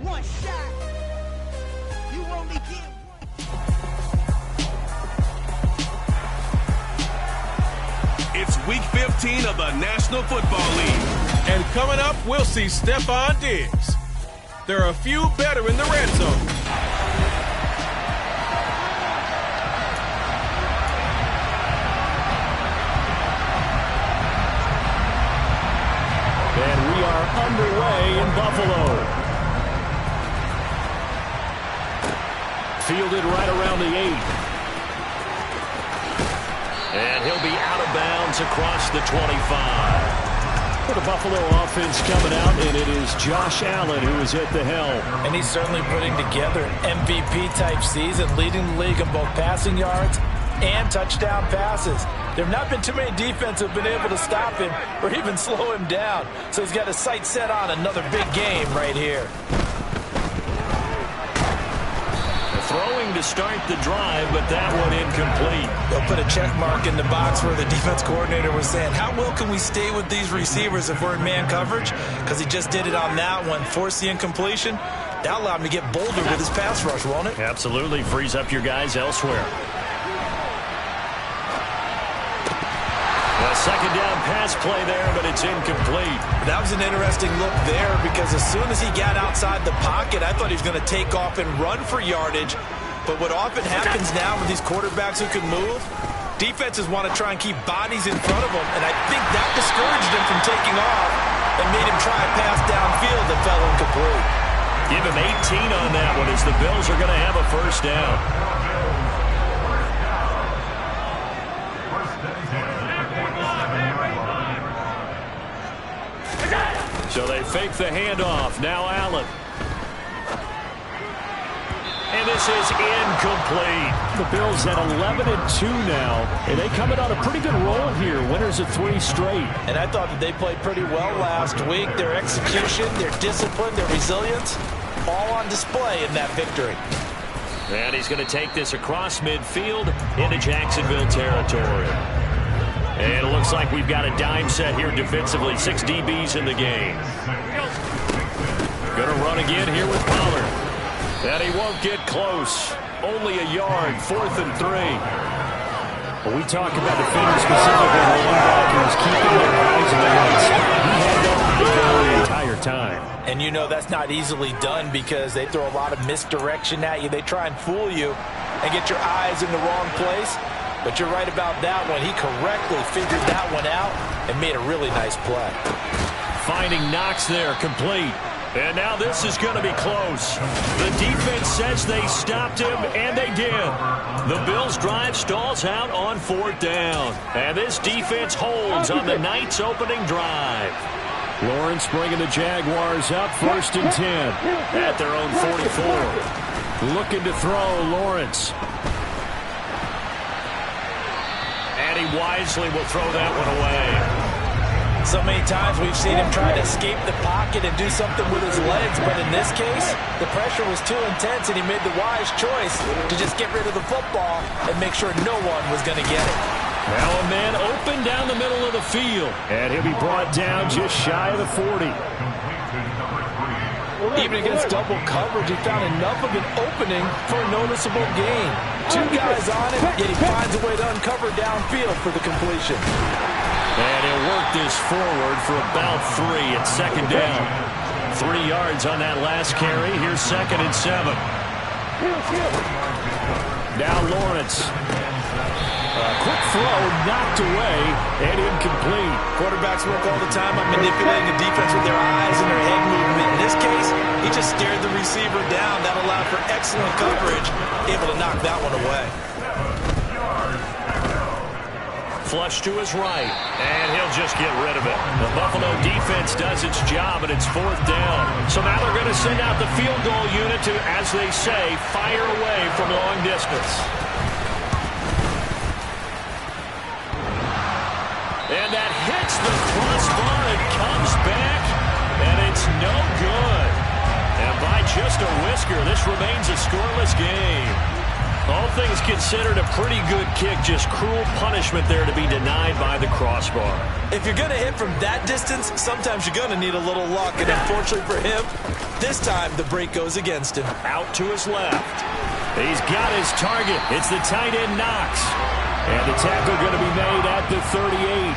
One shot. You only get one. It's week 15 of the National Football League. And coming up, we'll see Stephon Diggs. There are a few better in the red zone. And we are underway in Buffalo. Fielded right around the 8. And he'll be out of bounds across the 25. For the Buffalo offense coming out, and it is Josh Allen who is at the helm. And he's certainly putting together an MVP-type season, leading the league in both passing yards and touchdown passes. There have not been too many defenses that have been able to stop him or even slow him down. So he's got his sights set on another big game right here. Throwing to start the drive, but that one incomplete. They'll put a check mark in the box where the defense coordinator was saying, how well can we stay with these receivers if we're in man coverage? Because he just did it on that one, forced the incompletion. That'll allow him to get bolder with his pass rush, won't it? Absolutely. Frees up your guys elsewhere. A second down pass play there, but it's incomplete. That was an interesting look there because as soon as he got outside the pocket, I thought he was going to take off and run for yardage. But what often happens now with these quarterbacks who can move, defenses want to try and keep bodies in front of them, and I think that discouraged him from taking off and made him try a pass downfield that fell incomplete. Give him 18 on that one as the Bills are going to have a first down. So they fake the handoff. Now Allen. And this is incomplete. The Bills at 11-2 now, and they coming on a pretty good roll here. Winners of 3 straight. And I thought that they played pretty well last week. Their execution, their discipline, their resilience, all on display in that victory. And he's going to take this across midfield into Jacksonville territory. And it looks like we've got a dime set here defensively. 6 DBs in the game. Going to run again here with Pollard. And he won't get close. Only a yard, 4th and 3. When we talk about defenders specifically, the linebackers keeping their eyes on the lights. He had no eye the entire time. And you know that's not easily done because they throw a lot of misdirection at you. They try and fool you and get your eyes in the wrong place. But you're right about that one. He correctly figured that one out and made a really nice play. Finding Knox there, complete. And now this is going to be close. The defense says they stopped him, and they did. The Bills' drive stalls out on 4th down. And this defense holds on the night's opening drive. Lawrence bringing the Jaguars up, 1st and 10 at their own 44. Looking to throw, Lawrence. And he wisely will throw that one away. So many times we've seen him try to escape the pocket and do something with his legs, but in this case, the pressure was too intense and he made the wise choice to just get rid of the football and make sure no one was going to get it. Now a man open down the middle of the field, and he'll be brought down just shy of the 40. Even against double coverage, he found enough of an opening for a noticeable gain. 2 guys on it, yet he finds a way to uncover downfield for the completion. And he'll work this forward for about 3 at 2nd down. 3 yards on that last carry. Here's 2nd and 7. Now Lawrence. Quick throw, knocked away, and incomplete. Quarterbacks work all the time on manipulating the defense with their eyes and their head movement. In this case, he just stared the receiver down. That allowed for excellent coverage, able to knock that one away. Flush to his right, and he'll just get rid of it. The Buffalo defense does its job, and it's 4th down. So now they're going to send out the field goal unit to, as they say, fire away from long distance. And that hits the crossbar and comes back, and it's no good. And by just a whisker, this remains a scoreless game. All things considered, a pretty good kick. Just cruel punishment there to be denied by the crossbar. If you're going to hit from that distance, sometimes you're going to need a little luck. And unfortunately for him, this time the break goes against him. Out to his left. He's got his target. It's the tight end Knox. And the tackle going to be made at the 38.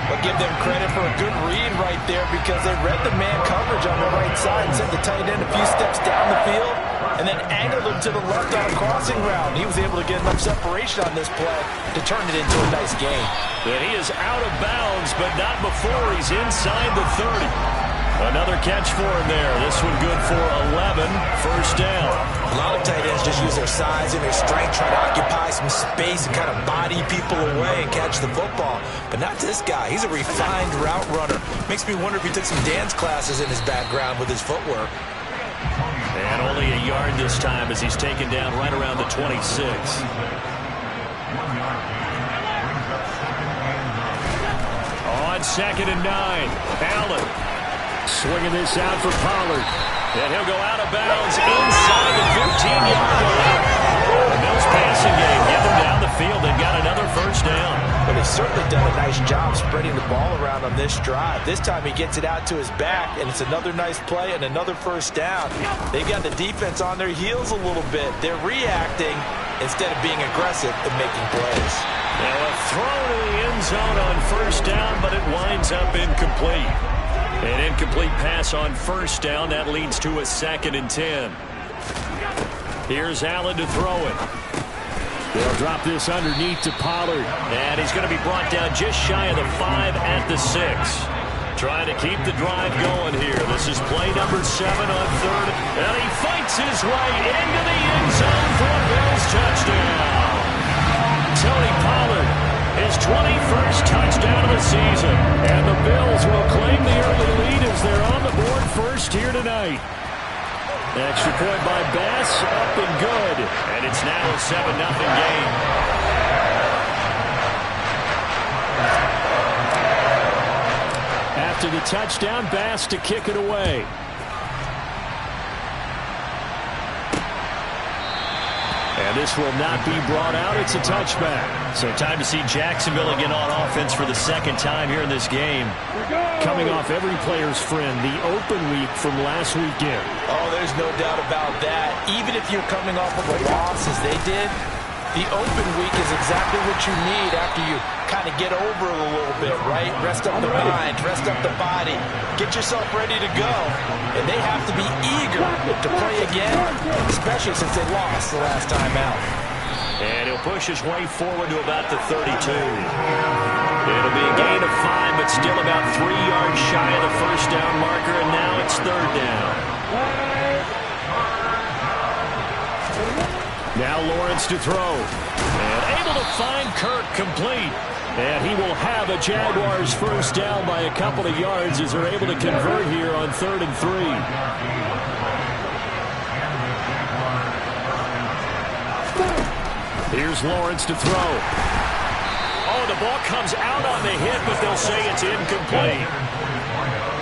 But give them credit for a good read right there because they read the man coverage on the right side and sent the tight end a few steps down the field and then angled him to the left on a crossing route. He was able to get enough separation on this play to turn it into a nice gain. And he is out of bounds, but not before he's inside the 30. Another catch for him there. This one good for 11. First down. A lot of tight ends just use their size and their strength, try to occupy some space and kind of body people away and catch the football. But not this guy. He's a refined route runner. Makes me wonder if he took some dance classes in his background with his footwork. And only a yard this time as he's taken down right around the 26. On 2nd and 9, Allen swinging this out for Pollard. And he'll go out of bounds inside the 15-yard line. The Bills passing game, get them down the field. They've got another first down. But they've certainly done a nice job spreading the ball around on this drive. This time he gets it out to his back, and it's another nice play and another first down. They've got the defense on their heels a little bit. They're reacting instead of being aggressive and making plays. Now a throw to the end zone on first down, but it winds up incomplete. An incomplete pass on first down. That leads to a 2nd and 10. Here's Allen to throw it. They'll drop this underneath to Pollard. And he's going to be brought down just shy of the 5 at the 6. Trying to keep the drive going here. This is play number 7 on 3rd. And he fights his way into the end zone for a Bills touchdown. Tony Pollard, his 21st touchdown of the season. And the Bills will claim the early lead as they're on the board first here tonight. Extra point by Bass, up and good. And it's now a 7-0 game. After the touchdown, Bass to kick it away. And this will not be brought out. It's a touchback. So time to see Jacksonville again on offense for the 2nd time here in this game. Coming off every player's friend, the open week from last weekend. Oh, there's no doubt about that. Even if you're coming off of a loss as they did, the open week is exactly what you need after you kind of get over it a little bit, right? Rest up the mind, rest up the body, get yourself ready to go. And they have to be eager to play again, especially since they lost the last time out. And he'll push his way forward to about the 32. It'll be a gain of 5, but still about 3 yards shy of the first down marker, and now it's 3rd down. Now Lawrence to throw. And able to find Kirk complete. And he will have a Jaguars first down by a couple of yards as they're able to convert here on 3rd and 3. Here's Lawrence to throw. Oh, the ball comes out on the hit, but they'll say it's incomplete.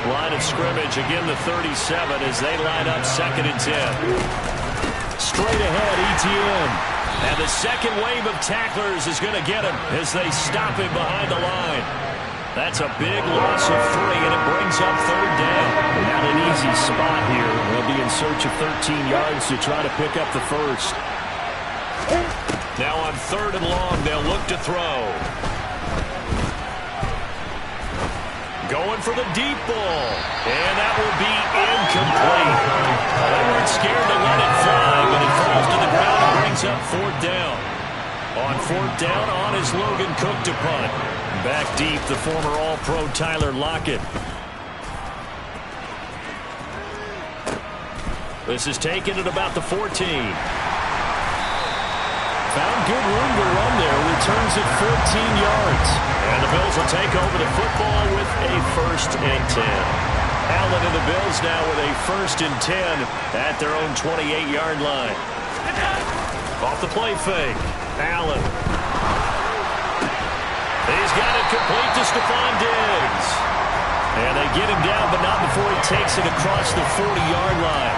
Line of scrimmage, again the 37 as they line up 2nd and 10. Straight ahead, Etienne. And the second wave of tacklers is going to get him as they stop him behind the line. That's a big loss of 3, and it brings up 3rd down. Not an easy spot here. They'll be in search of 13 yards to try to pick up the first. Now on 3rd and long, they'll look to throw. Going for the deep ball. And that will be incomplete. They weren't scared to let it fly, but it falls to the ground and brings up 4th down. On 4th down, on is Logan Cook to punt. Back deep, the former All-Pro Tyler Lockett. This is taken at about the 14. Found good room to run there. Returns at 14 yards. And the Bills will take over the football with a 1st and 10. Allen and the Bills now with a 1st and 10 at their own 28-yard line. Off the play fake. Allen. He's got it complete to Stephon Diggs. And they get him down, but not before he takes it across the 40-yard line.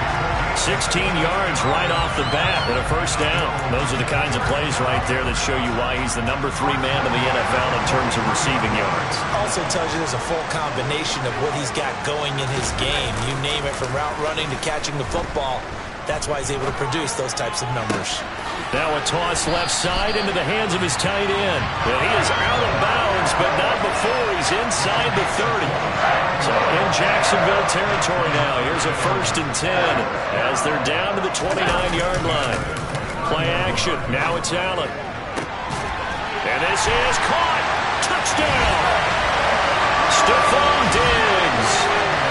16 yards right off the bat and a first down. Those are the kinds of plays right there that show you why he's the number 3 man in the NFL in terms of receiving yards. Also tells you there's a full combination of what he's got going in his game. You name it, from route running to catching the football. That's why he's able to produce those types of numbers. Now a toss left side into the hands of his tight end. And he is out of bounds, but not before he's inside the 30. So in Jacksonville territory now. Here's a 1st and 10 as they're down to the 29-yard line. Play action. Now it's Allen. And this is caught. Touchdown. Stephon Diggs.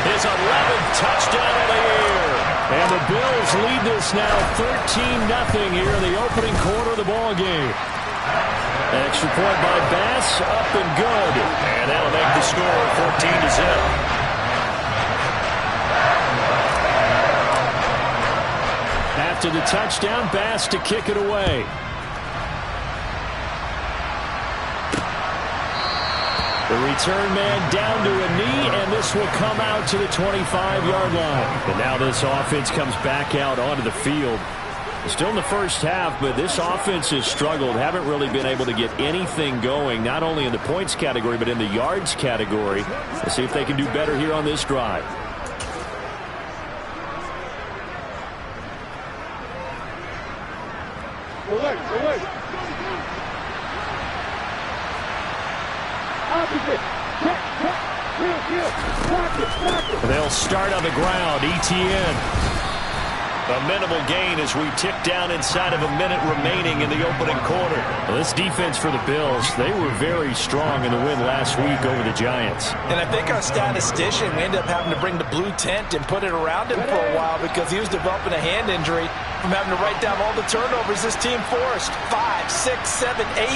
His 11th touchdown of the year. And the Bills lead this now 13-0 here in the opening quarter of the ball game. Extra point by Bass, up and good. And that'll make the score 14-0. After the touchdown, Bass to kick it away. The return man down to a knee, and this will come out to the 25-yard line. And now this offense comes back out onto the field. Still in the first half, but this offense has struggled. Haven't really been able to get anything going, not only in the points category, but in the yards category. Let's see if they can do better here on this drive. They'll start on the ground. ETN. A minimal gain as we tick down inside of a minute remaining in the opening quarter. Well, this defense for the Bills, they were very strong in the win last week over the Giants. And I think our statistician, we ended up having to bring the blue tent and put it around him for a while because he was developing a hand injury from having to write down all the turnovers this team forced. 5, 6, 7, 8.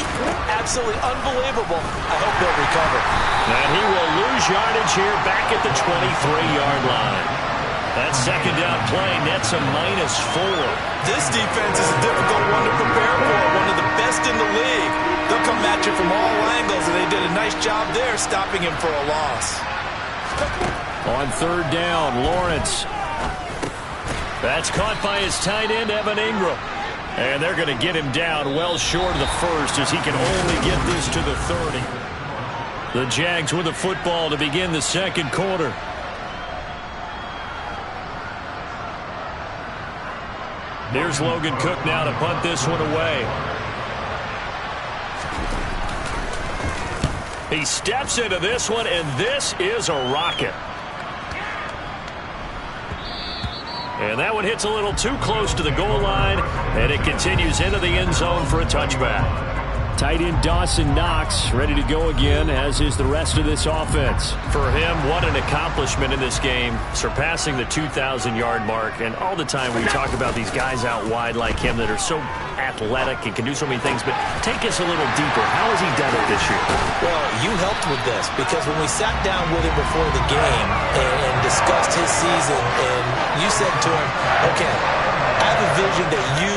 Absolutely unbelievable. I hope they'll recover. And he will lose yardage here back at the 23-yard line. That second down play nets a -4. This defense is a difficult one to prepare for, one of the best in the league. They'll come at you from all angles, and they did a nice job there stopping him for a loss. On 3rd down, Lawrence. That's caught by his tight end, Evan Ingram. And they're going to get him down well short of the first as he can only get this to the 30. The Jags with the football to begin the second quarter. Here's Logan Cook now to punt this one away. He steps into this one, and this is a rocket. And that one hits a little too close to the goal line, and it continues into the end zone for a touchback. Tight end Dawson Knox ready to go again, as is the rest of this offense. For him, what an accomplishment in this game, surpassing the 2,000-yard mark. And all the time we talk about these guys out wide like him that are so athletic and can do so many things, but take us a little deeper. How has he done it this year? Well, you helped with this because when we sat down with him before the game and discussed his season, and you said to him, okay, I have a vision that you,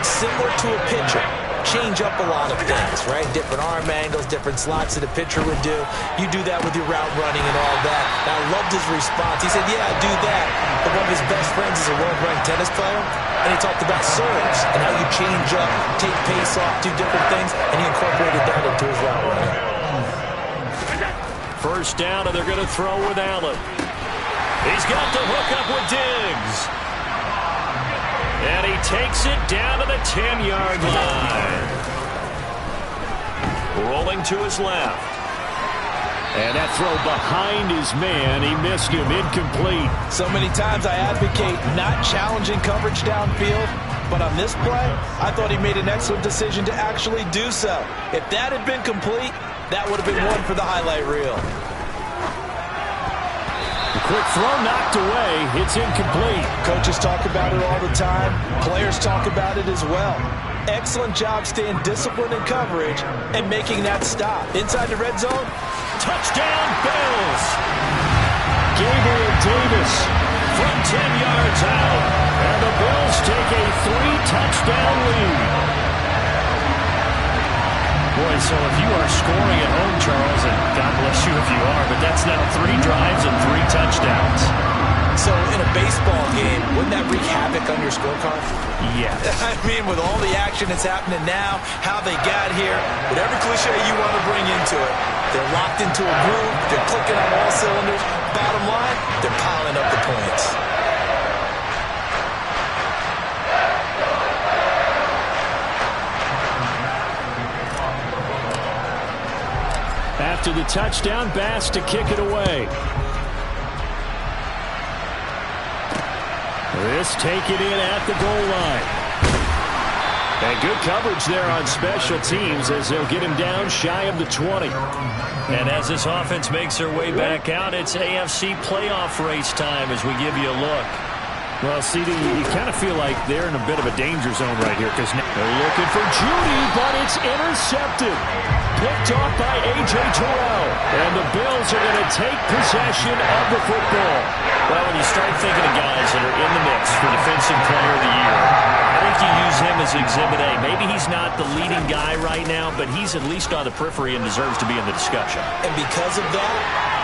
similar to a pitcher, change up a lot of things, right? Different arm angles, different slots that a pitcher would do. You do that with your route running and all that. And I loved his response. He said, yeah, I do that. But one of his best friends is a world-ranked tennis player, and he talked about serves and how you change up, take pace off, do different things, and he incorporated that into his route running. First down, and they're going to throw with Allen. He's got the hook up with Diggs. And he takes it down to the 10-yard line. Rolling to his left. And that throw behind his man. He missed him. Incomplete. So many times I advocate not challenging coverage downfield, but on this play, I thought he made an excellent decision to actually do so. If that had been complete, that would have been one for the highlight reel. Quick throw knocked away. It's incomplete. Coaches talk about it all the time. Players talk about it as well. Excellent job staying disciplined in coverage and making that stop. Inside the red zone. Touchdown, Bills. Gabriel Davis from 10 yards out. And the Bills take a 3-touchdown lead. Boy, so if you are scoring at home, Charles, and God bless you if you are, but that's now 3 drives and 3 touchdowns. So in a baseball game, wouldn't that wreak havoc on your scorecard? Yes. I mean, with all the action that's happening now, how they got here, whatever cliche you want to bring into it, they're locked into a groove, they're clicking on all cylinders. Bottom line, they're piling up the points. After the touchdown, Bass to kick it away. This taken in at the goal line. And good coverage there on special teams as they'll get him down shy of the 20. And as this offense makes their way back out, it's AFC playoff race time as we give you a look. Well, CD, you kind of feel like they're in a bit of a danger zone right here because they're looking for Judy, but it's intercepted. Picked off by A.J. Terrell. And the Bills are going to take possession of the football. Well, when you start thinking of guys that are in the mix for Defensive Player of the Year, I think you use him as Exhibit A. Maybe he's not the leading guy right now, but he's at least on the periphery and deserves to be in the discussion. And because of that,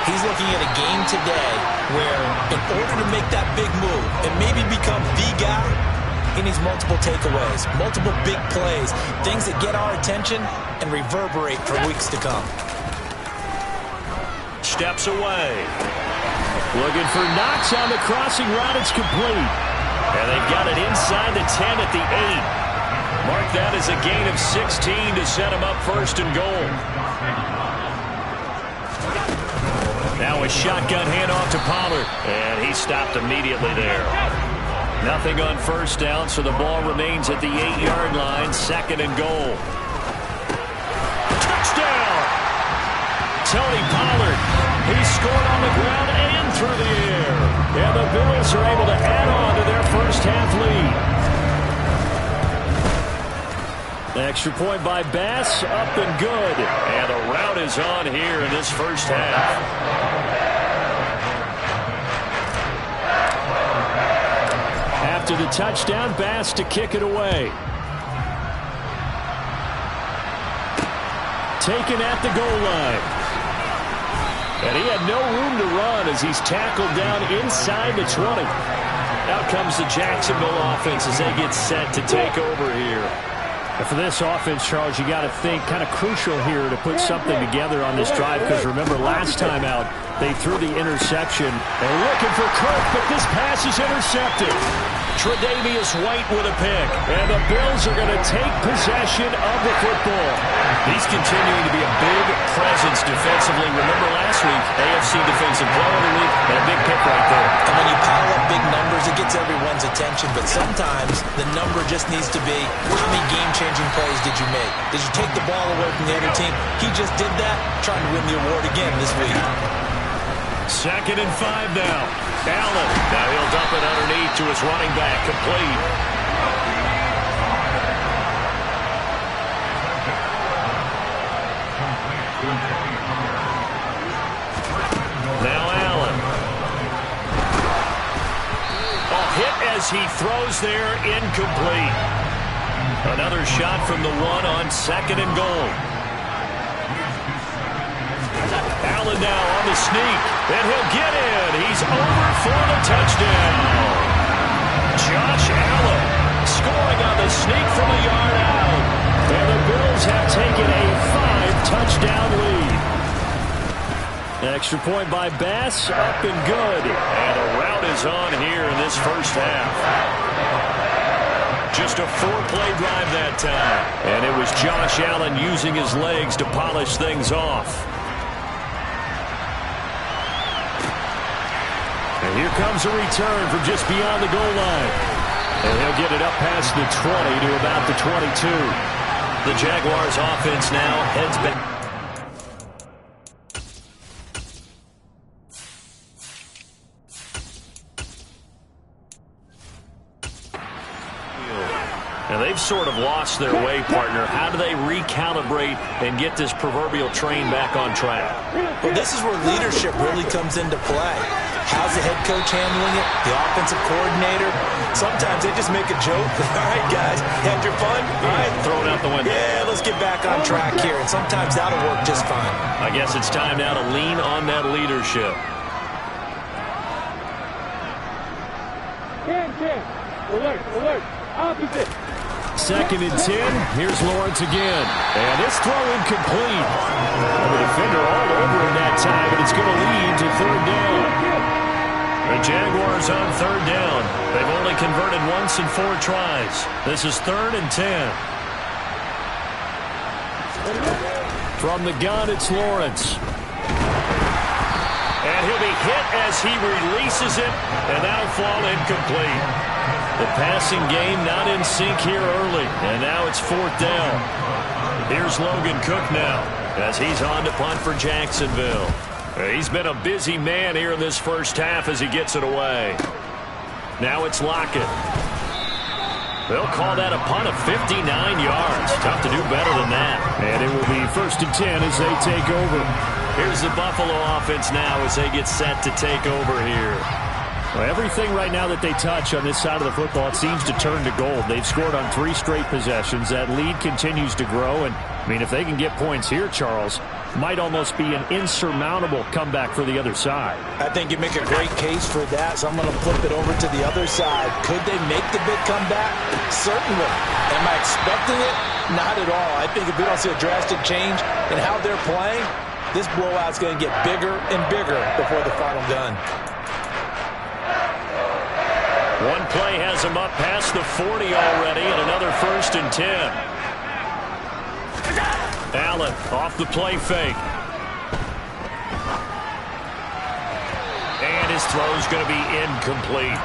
he's looking at a game today where in order to make that big move and maybe become the guy, he needs multiple takeaways, multiple big plays, things that get our attention and reverberate for weeks to come. Steps away. Looking for Knox on the crossing route. It's complete. And they've got it inside the 10 at the 8. Mark that as a gain of 16 to set him up first and goal. Now a shotgun handoff to Pollard. And he stopped immediately there. Nothing on first down, so the ball remains at the 8-yard line. Second and goal. Touchdown! Tony Pollard. He scored on the ground and through the air. And the Bills are able to add on to their first half lead. The extra point by Bass, up and good. And the route is on here in this first half. After the touchdown, Bass to kick it away. Taken at the goal line. And he had no room to run as he's tackled down inside the 20. Out comes the Jacksonville offense as they get set to take over here. And for this offense, Charles, you got to think kind of crucial here to put something together on this drive because remember last time out they threw the interception. They're looking for Kirk, but this pass is intercepted. Tre'Davious White with a pick. And the Bills are going to take possession of the football. He's continuing to be a big presence defensively. Remember last week, AFC Defensive Player of the Week, and a big pick right there. And when you pile up big numbers, it gets everyone's attention. But sometimes the number just needs to be, how many game-changing plays did you make? Did you take the ball away from the other team? He just did that, trying to win the award again this week. Second and 5 now. Allen. Now he'll dump it underneath to his running back. Complete. Now Allen. A hit as he throws there. Incomplete. Another shot from the 1 on second and goal. Allen now on the sneak, and he'll get in. He's over for the touchdown. Josh Allen scoring on the sneak from a yard out. And the Bills have taken a 5-touchdown lead. Extra point by Bass, up and good. And a route is on here in this first half. Just a 4-play drive that time. And it was Josh Allen using his legs to polish things off. And here comes a return from just beyond the goal line. And he'll get it up past the 20 to about the 22. The Jaguars offense now heads back. And they've sort of lost their way, partner. How do they recalibrate and get this proverbial train back on track? Well, this is where leadership really comes into play. How's the head coach handling it? The offensive coordinator? Sometimes they just make a joke. All right, guys, had your fun? All right. Throw it out the window. Yeah, let's get back on track here. And sometimes that'll work just fine. I guess it's time now to lean on that leadership. Second and 10. Here's Lawrence again. And this throw incomplete. And the defender all over him that time, and it's going to lead to third down. The Jaguars on third down. They've only converted once in 4 tries. This is 3rd and 10. From the gun, it's Lawrence. And he'll be hit as he releases it, and that'll fall incomplete. The passing game not in sync here early, and now it's 4th down. Here's Logan Cook now as he's on to punt for Jacksonville. He's been a busy man here in this first half as he gets it away. Now it's Lockett. They'll call that a punt of 59 yards. Tough to do better than that. And it will be 1st and 10 as they take over. Here's the Buffalo offense now as they get set to take over here. Well, everything right now that they touch on this side of the football, it seems to turn to gold. They've scored on 3 straight possessions. That lead continues to grow. And, I mean, if they can get points here, Charles, might almost be an insurmountable comeback for the other side. I think you make a great case for that, so I'm going to flip it over to the other side. Could they make the big comeback? Certainly. Am I expecting it? Not at all. I think if we don't see a drastic change in how they're playing, this blowout's going to get bigger and bigger before the final gun. One play has him up past the 40 already, and another 1st and 10. Allen off the play fake. And his throw's going to be incomplete.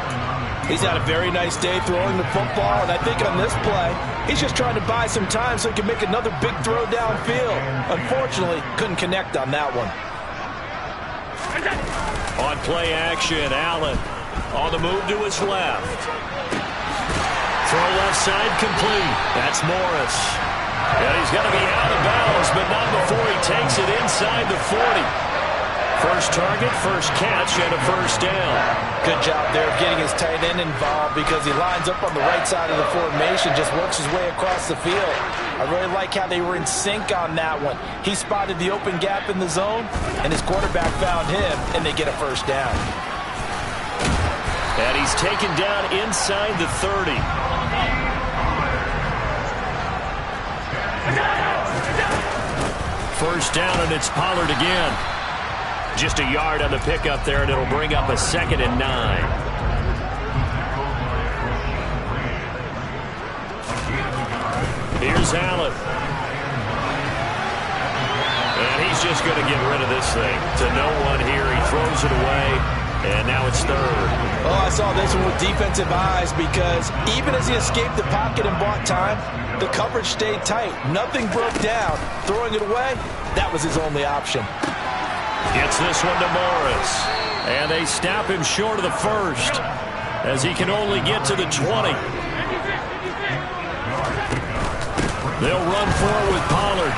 He's had a very nice day throwing the football, and I think on this play, he's just trying to buy some time so he can make another big throw downfield. Unfortunately, couldn't connect on that one. On play action, Allen on the move to his left. Throw left side complete. That's Morris. And he's going to be out of bounds, but not before he takes it inside the 40. First target, first catch, and a 1st down. Good job there of getting his tight end involved because he lines up on the right side of the formation, just works his way across the field. I really like how they were in sync on that one. He spotted the open gap in the zone, and his quarterback found him, and they get a 1st down. And he's taken down inside the 30. First down, and it's Pollard again. Just a yard on the pickup there, and it'll bring up a 2nd and 9. Here's Allen. And he's just going to get rid of this thing. To no one here. He throws it away, and now it's 3rd. Oh, I saw this one with defensive eyes because even as he escaped the pocket and bought time, the coverage stayed tight. Nothing broke down. Throwing it away, that was his only option. Gets this one to Morris. And they stop him short of the 1st as he can only get to the 20. They'll run forward with Pollard.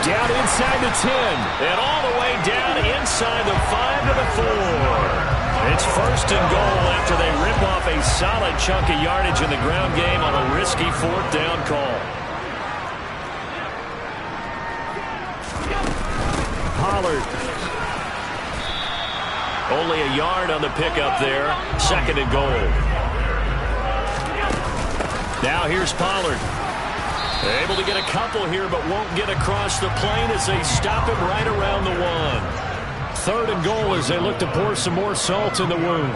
Down inside the 10. And all the way down inside the 5 to the 4. It's 1st and goal after they rip off a solid chunk of yardage in the ground game on a risky 4th down call. Pollard. Only a yard on the pickup there. 2nd and goal. Now here's Pollard. Able to get a couple here, but won't get across the plane as they stop him right around the 1. 3rd and goal as they look to pour some more salt in the wound.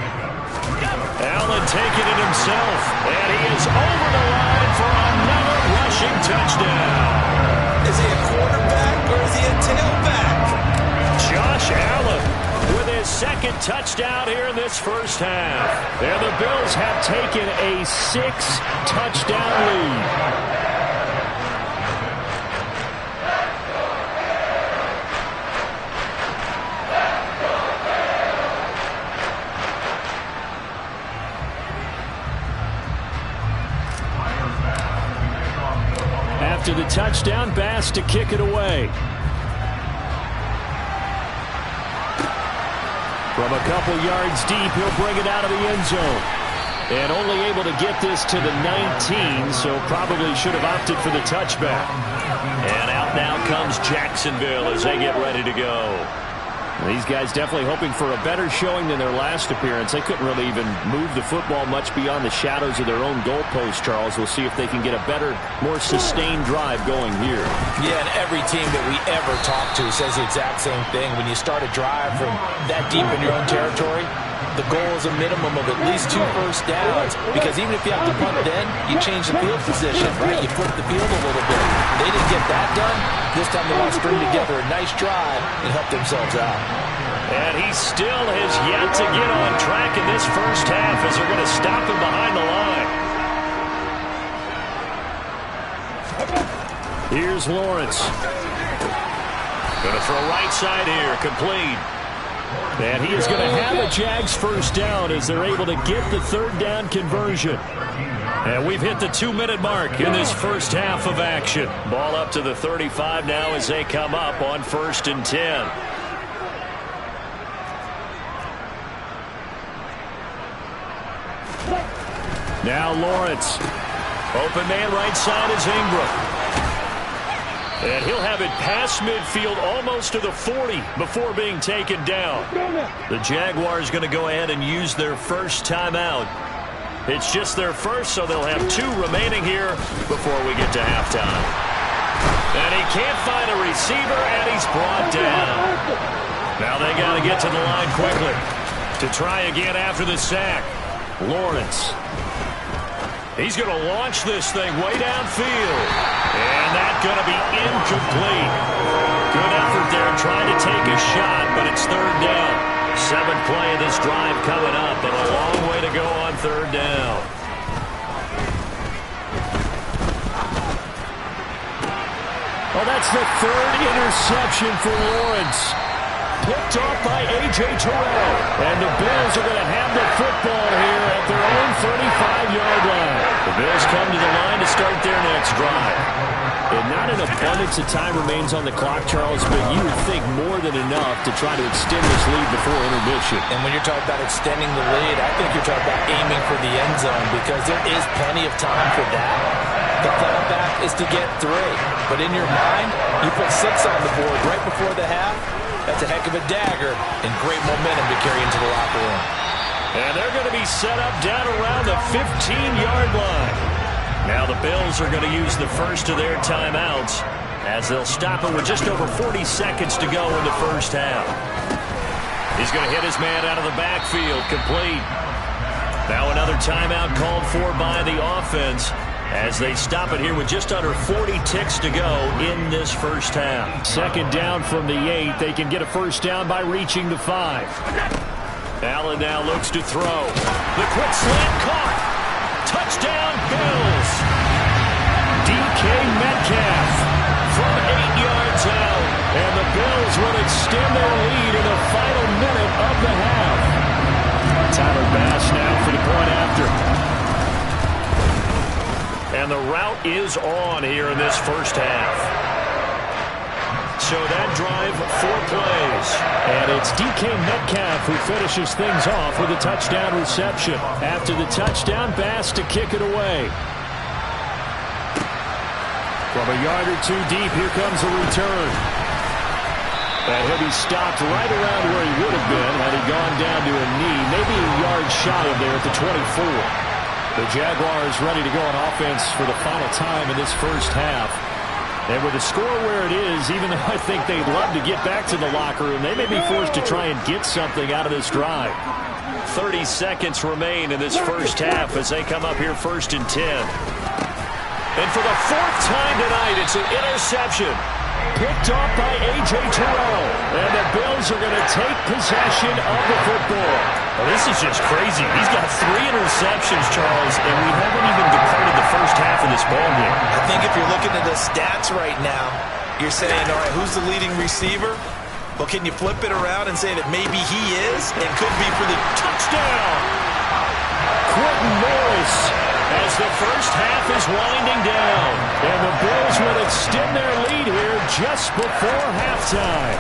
Allen taking it himself, and he is over the line for another rushing touchdown. Is he a quarterback or is he a tailback? Josh Allen with his 2nd touchdown here in this first half. And the Bills have taken a 6-touchdown lead. After the touchdown, Bass to kick it away. From a couple yards deep, he'll bring it out of the end zone. And only able to get this to the 19, so probably should have opted for the touchback. And out now comes Jacksonville as they get ready to go. These guys definitely hoping for a better showing than their last appearance. They couldn't really even move the football much beyond the shadows of their own goalpost, Charles. We'll see if they can get a better, more sustained drive going here. Yeah, and every team that we ever talk to says the exact same thing. When you start a drive from that deep in your own territory, the goal is a minimum of at least 2 first downs, because even if you have to punt then, you change the field position, right? You flip the field a little bit. They didn't get that done. This time they want to string together a nice drive and help themselves out. And he still has yet to get on track in this first half as they're going to stop him behind the line. Here's Lawrence. Going to throw right side here, complete. And he is going to have a Jags first down as they're able to get the third down conversion. And we've hit the 2-minute mark in this first half of action. Ball up to the 35 now as they come up on 1st and 10. Now Lawrence. Open man right side is Ingram. And he'll have it past midfield almost to the 40 before being taken down. The Jaguars going to go ahead and use their first timeout. It's just their first, so they'll have 2 remaining here before we get to halftime. And he can't find a receiver, and he's brought down. Now they got to get to the line quickly to try again after the sack. Lawrence. He's going to launch this thing way downfield. And that's going to be incomplete. Good effort there trying to take a shot, but it's 3rd down. 7th play of this drive coming up, but a long way to go on 3rd down. Well, that's the 3rd interception for Lawrence. Picked off by A.J. Terrell. And the Bills are going to have the football here at their own 35-yard line. The Bills come to the line to start their next drive. And not an abundance of time remains on the clock, Charles, but you would think more than enough to try to extend this lead before intermission. And when you're talking about extending the lead, I think you're talking about aiming for the end zone, because there is plenty of time for that. The fallback is to get 3. But in your mind, you put 6 on the board right before the half. That's a heck of a dagger and great momentum to carry into the locker room. And they're going to be set up down around the 15-yard line. Now the Bills are going to use the first of their timeouts as they'll stop it with just over 40 seconds to go in the first half. He's going to hit his man out of the backfield, complete. Now another timeout called for by the offense as they stop it here with just under 40 ticks to go in this first half. 2nd down from the 8. They can get a first down by reaching the 5. Allen now looks to throw. The quick slant caught. Touchdown, Bills. DK Metcalf from 8 yards out. And the Bills will extend their lead in the final minute of the half. Tyler Bass now for the point after. And the route is on here in this first half. So that drive, 4 plays. And it's DK Metcalf who finishes things off with a touchdown reception. After the touchdown, Bass to kick it away. From a yard or 2 deep, here comes the return. And he'll be stopped right around where he would have been had he gone down to a knee, maybe a yard shy of there at the 24. The Jaguars ready to go on offense for the final time in this first half. And with the score where it is, even though I think they'd love to get back to the locker room, they may be forced to try and get something out of this drive. 30 seconds remain in this first half as they come up here 1st and 10. And for the 4th time tonight, it's an interception. Picked off by A.J. Terrell. And the Bills are going to take possession of the football. Well, this is just crazy. He's got 3 interceptions, Charles, and we haven't even departed the first half of this ballgame. I think if you're looking at the stats right now, you're saying, all right, who's the leading receiver? Well, can you flip it around and say that maybe he is and could be for the touchdown? Quentin Morris as the first half is winding down. And the Bills will extend their lead here just before halftime.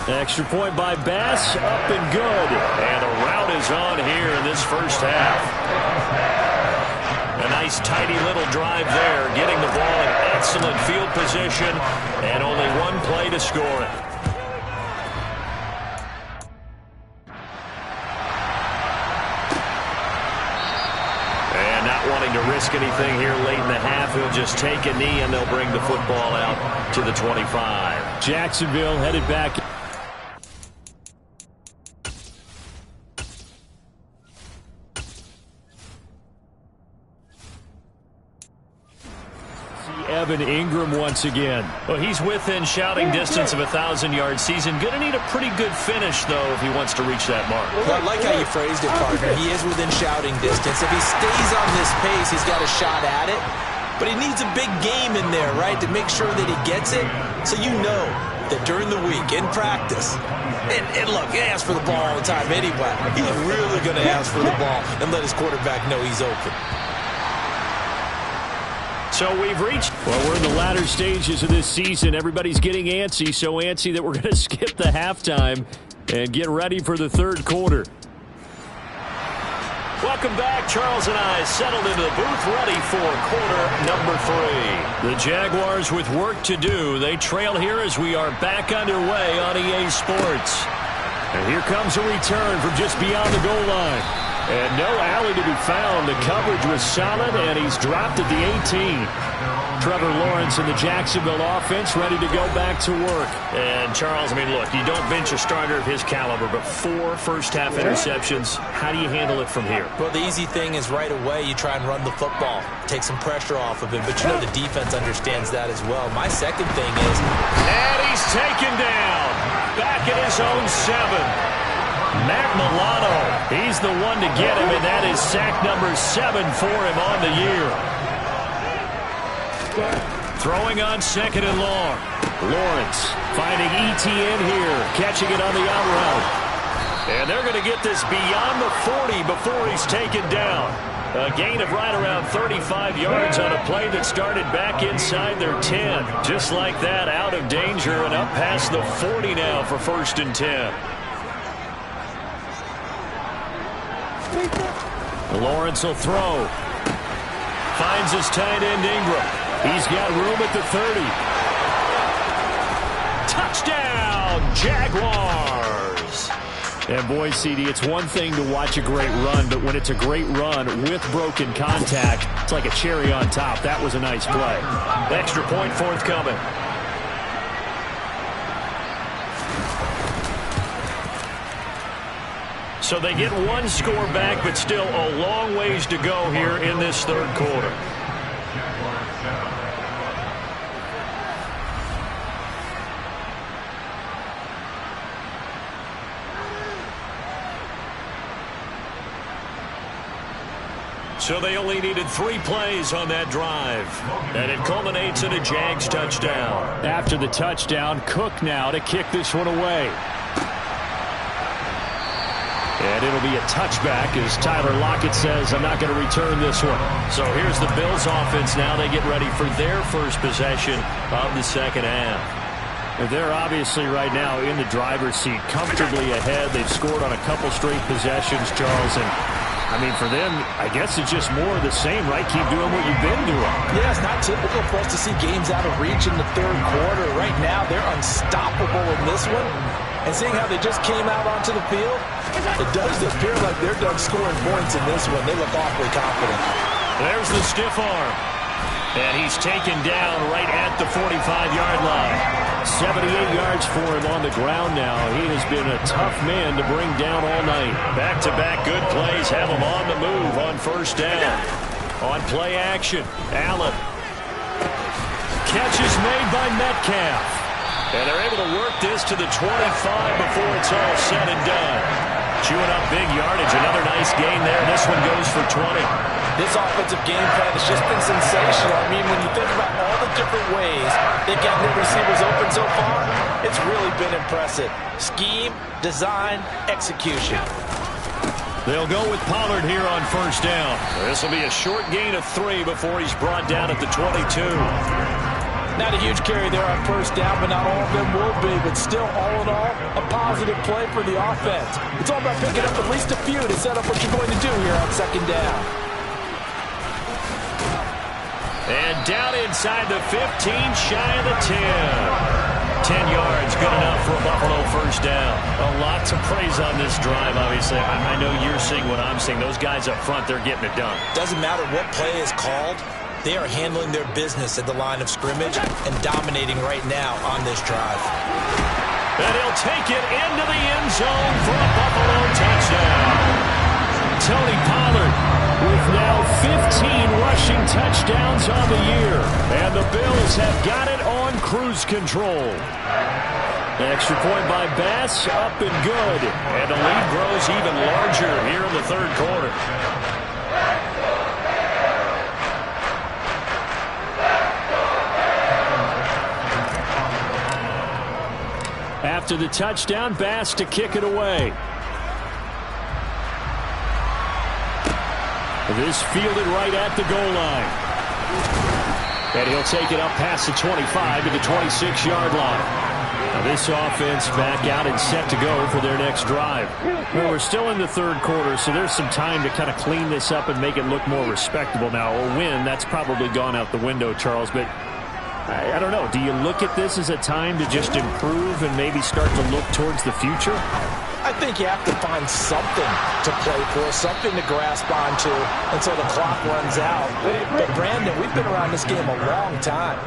Extra point by Bass, up and good. And the route is on here in this first half. A nice tidy little drive there, getting the ball in excellent field position, and only 1 play to score it. wanting to risk anything here late in the half. He'll just take a knee, and they'll bring the football out to the 25. Jacksonville headed back. Evan Ingram once again. Well, he's within shouting distance of a 1,000-yard season. Going to need a pretty good finish, though, if he wants to reach that mark. Well, I like how you phrased it, partner. He is within shouting distance. If he stays on this pace, he's got a shot at it. But he needs a big game in there, right, to make sure that he gets it. So you know that during the week, in practice, and look, he asks for the ball all the time anyway. He's really going to ask for the ball and let his quarterback know he's open. So we've reached. Well, we're in the latter stages of this season. Everybody's getting antsy, so antsy that we're going to skip the halftime and get ready for the third quarter. Welcome back. Charles and I settled into the booth ready for quarter number 3. The Jaguars with work to do. They trail here as we are back underway on EA Sports. And here comes a return from just beyond the goal line. And no alley to be found. The coverage was solid, and he's dropped at the 18. Trevor Lawrence and the Jacksonville offense ready to go back to work. And, Charles, I mean, look, you don't bench a starter of his caliber, but 4 first-half interceptions. How do you handle it from here? Well, the easy thing is right away you try and run the football, take some pressure off of him, but you know the defense understands that as well. My second thing is... And he's taken down. Back at his own 7. Matt Milano, he's the one to get him, and that is sack number 7 for him on the year. Throwing on second and long. Lawrence finding ETN here, catching it on the out route. And they're going to get this beyond the 40 before he's taken down. A gain of right around 35 yards on a play that started back inside their 10. Just like that, out of danger and up past the 40 now for 1st and 10. Lawrence will throw. Finds his tight end Ingram. He's got room at the 30. Touchdown, Jaguars! And boy, CD, it's one thing to watch a great run, but when it's a great run with broken contact, it's like a cherry on top. That was a nice play. Extra point forthcoming. So they get 1 score back, but still a long ways to go here in this third quarter. So they only needed 3 plays on that drive. And it culminates in a Jags touchdown. After the touchdown, Cook now to kick this one away. And it'll be a touchback as Tyler Lockett says, I'm not going to return this one. So here's the Bills offense now. They get ready for their first possession of the second half. They're obviously right now in the driver's seat, comfortably ahead. They've scored on a couple straight possessions, Charles. And, I mean, for them, I guess it's just more of the same, right? Keep doing what you've been doing. Yeah, it's not typical for us to see games out of reach in the third quarter. Right now, they're unstoppable in this one. And seeing how they just came out onto the field, it does appear like they're done scoring points in this one. They look awfully confident. There's the stiff arm. And he's taken down right at the 45-yard line. 78 yards for him on the ground now. He has been a tough man to bring down all night. Back-to-back good plays have him on the move on first down. On play action, Allen. Catch is made by Metcalf. And they're able to work this to the 25 before it's all said and done. Chewing up big yardage. Another nice gain there. This one goes for 20. This offensive game plan has just been sensational. I mean, when you think about all the different ways they've gotten their receivers open so far, it's really been impressive. Scheme, design, execution. They'll go with Pollard here on first down. This will be a short gain of 3 before he's brought down at the 22. Not a huge carry there on first down, but not all of them will be. But still, all in all, a positive play for the offense. It's all about picking up at least a few to set up what you're going to do here on second down. And down inside the 15, shy of the 10. 10 yards, good enough for a Buffalo first down. A lot to praise on this drive, obviously. I know you're seeing what I'm seeing. Those guys up front, they're getting it done. Doesn't matter what play is called. They are handling their business at the line of scrimmage and dominating right now on this drive. And he'll take it into the end zone for a Buffalo touchdown. Tony Pollard with now 15 rushing touchdowns on the year. And the Bills have got it on cruise control. Extra point by Bass, up and good. And the lead grows even larger here in the third quarter. After the touchdown, Bass to kick it away. This fielded right at the goal line. And he'll take it up past the 25 to the 26-yard line. Now this offense back out and set to go for their next drive. Well, we're still in the third quarter, so there's some time to kind of clean this up and make it look more respectable. Now, a win, that's probably gone out the window, Charles, but I don't know. Do you look at this as a time to just improve and maybe start to look towards the future? I think you have to find something to play for, something to grasp onto until the clock runs out. But, Brandon, we've been around this game a long time.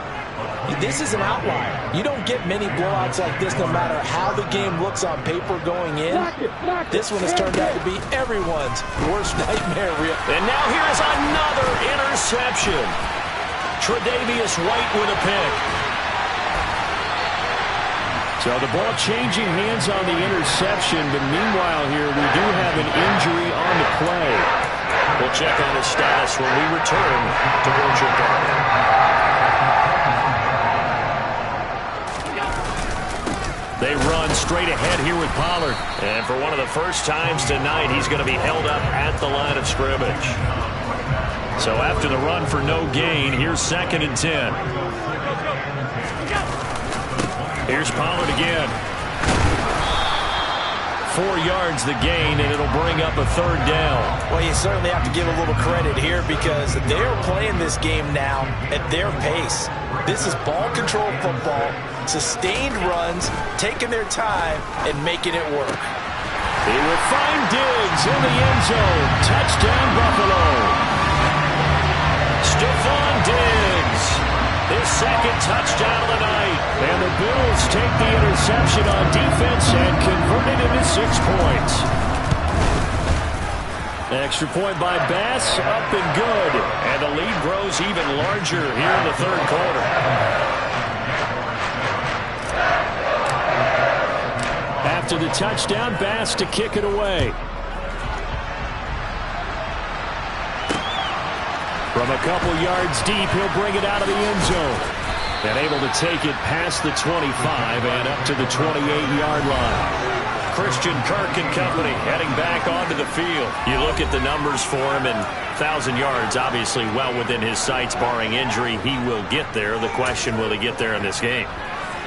This is an outlier. You don't get many blowouts like this no matter how the game looks on paper going in. This one has turned out to be everyone's worst nightmare. And now here is another interception. Tre'Davious White with a pick. So the ball changing hands on the interception, but meanwhile here we do have an injury on the play. We'll check on his status when we return to Orchard Park. They run straight ahead here with Pollard. And for one of the first times tonight, he's going to be held up at the line of scrimmage. So after the run for no gain, here's 2nd and 10. Here's Pollard again. 4 yards the gain, and it'll bring up a 3rd down. Well, you certainly have to give a little credit here because they're playing this game now at their pace. This is ball control football, sustained runs, taking their time, and making it work. They will find Diggs in the end zone. Touchdown, Buffalo. Stephon Diggs, his 2nd touchdown of the night. And the Bills take the interception on defense and convert it into 6 points. Extra point by Bass, up and good. And the lead grows even larger here in the third quarter. After the touchdown, Bass to kick it away. From a couple yards deep, he'll bring it out of the end zone. And able to take it past the 25 and up to the 28-yard line. Christian Kirk and company heading back onto the field. You look at the numbers for him, and 1,000 yards obviously well within his sights, barring injury. He will get there. The question, will he get there in this game?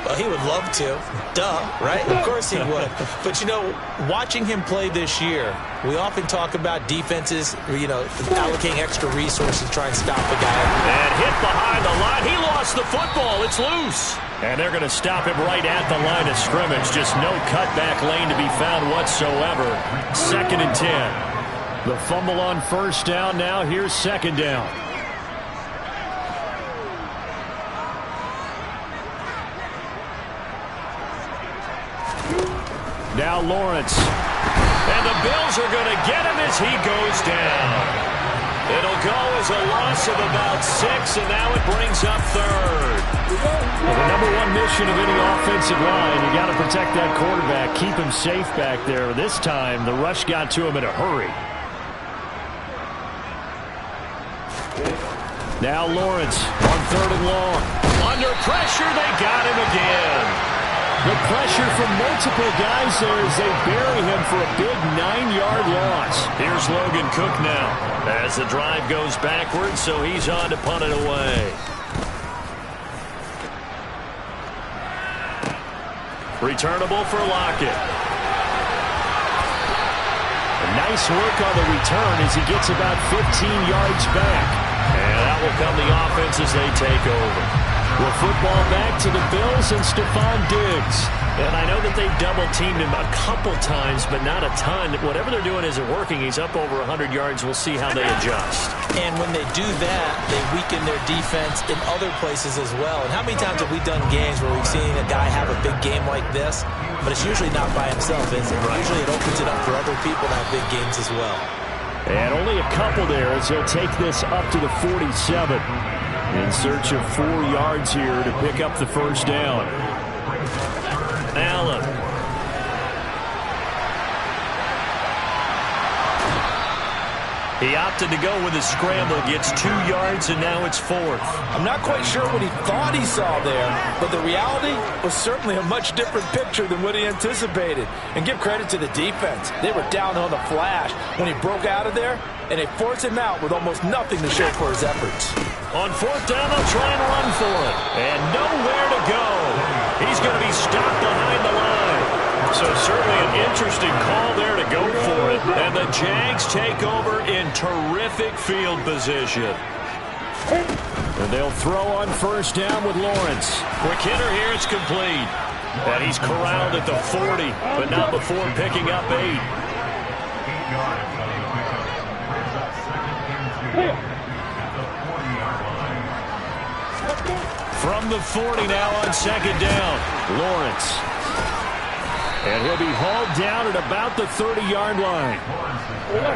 Well, he would love to. Duh, right? Of course he would. But, you know, watching him play this year, we often talk about defenses, you know, allocating extra resources to try and stop the guy. And hit behind the line. He lost the football. It's loose. And they're going to stop him right at the line of scrimmage. Just no cutback lane to be found whatsoever. 2nd and 10. The fumble on 1st down. Now here's 2nd down. Now Lawrence. And the Bills are going to get him as he goes down. It'll go as a loss of about 6, and now it brings up 3rd. Well, the number one mission of any offensive line, you got to protect that quarterback, keep him safe back there. This time, the rush got to him in a hurry. Now Lawrence on 3rd and long. Under pressure, they got him again. The pressure from multiple guys there as they bury him for a big 9-yard loss. Here's Logan Cook now as the drive goes backwards, so he's on to punt it away. Returnable for Lockett. Nice work on the return as he gets about 15 yards back. And that will come the offense as they take over. Well, football back to the Bills and Stephon Diggs. And I know that they've double-teamed him a couple times, but not a ton. Whatever they're doing isn't working. He's up over 100 yards. We'll see how they adjust. And when they do that, they weaken their defense in other places as well. And how many times have we done games where we've seen a guy have a big game like this, but it's usually not by himself, is it? Right. Usually it opens it up for other people to have big games as well. And only a couple there as he'll take this up to the 47. In search of 4 yards here to pick up the first down. Allen. He opted to go with a scramble, gets 2 yards, and now it's 4th. I'm not quite sure what he thought he saw there, but the reality was certainly a much different picture than what he anticipated. And give credit to the defense. They were down on the flash when he broke out of there, and they forced him out with almost nothing to show for his efforts. On 4th down, they'll try and run for it. And nowhere to go. He's going to be stopped behind the line. So certainly an interesting call there to go for it. And the Jags take over in terrific field position. And they'll throw on first down with Lawrence. Quick hitter here, it's complete. And he's corralled at the 40, but not before picking up 8. From the 40 now on 2nd down, Lawrence. And he'll be hauled down at about the 30-yard line.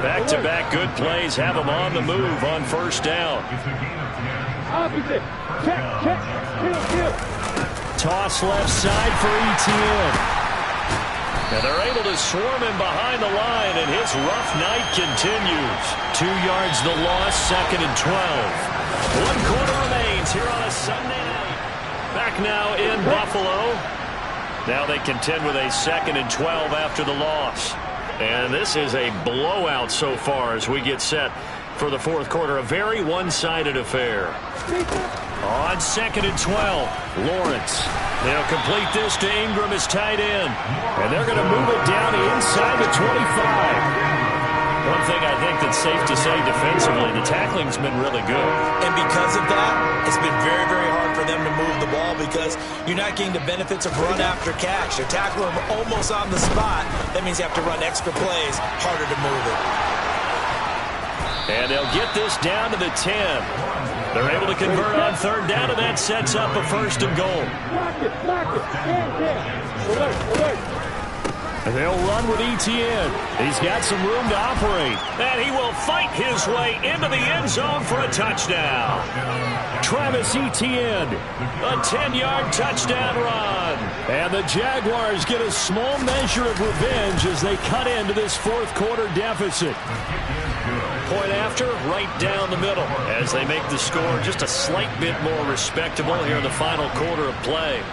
Back-to-back good plays have him on the move on first down. Toss left side for Etienne. And they're able to swarm him behind the line, and his rough night continues. 2 yards the loss, 2nd and 12. 1 quarter remains here on a Sunday night. Back now in Buffalo. Now they contend with a 2nd and 12 after the loss. And this is a blowout so far as we get set for the 4th quarter. A very one-sided affair. On 2nd and 12, Lawrence. They'll complete this to Ingram as tight end. And they're going to move it down inside the 25. One thing I think that's safe to say defensively, the tackling's been really good. And because of that, it's been very, very hard for them to move the ball because you're not getting the benefits of run after catch. They're tackling them almost on the spot. That means you have to run extra plays, harder to move it. And they'll get this down to the 10. They're able to convert on 3rd down, and that sets up a 1st and goal. And they'll run with Etienne. He's got some room to operate. And he will fight his way into the end zone for a touchdown. Travis Etienne. A 10-yard touchdown run. And the Jaguars get a small measure of revenge as they cut into this 4th quarter deficit. Point after, right down the middle as they make the score just a slight bit more respectable here in the final quarter of play.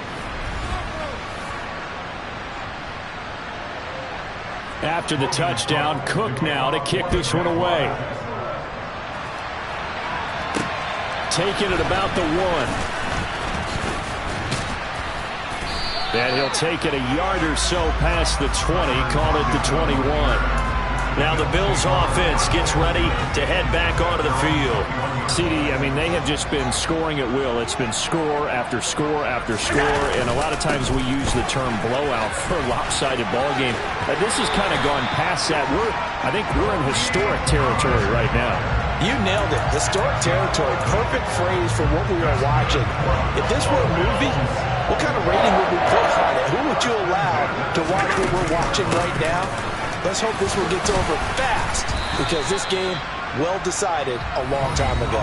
After the touchdown, Cook now to kick this one away. Taking it about the 1. And he'll take it a yard or so past the 20, call it the 21. Now the Bills offense gets ready to head back onto the field. CD, I mean, they have just been scoring at will. It's been score after score after score, and a lot of times we use the term blowout for a lopsided ball game. This has kind of gone past that. I think we're in historic territory right now. You nailed it. Historic territory. Perfect phrase for what we are watching. If this were a movie, what kind of rating would we put on it? Who would you allow to watch what we're watching right now? Let's hope this one gets over fast because this game, well decided a long time ago.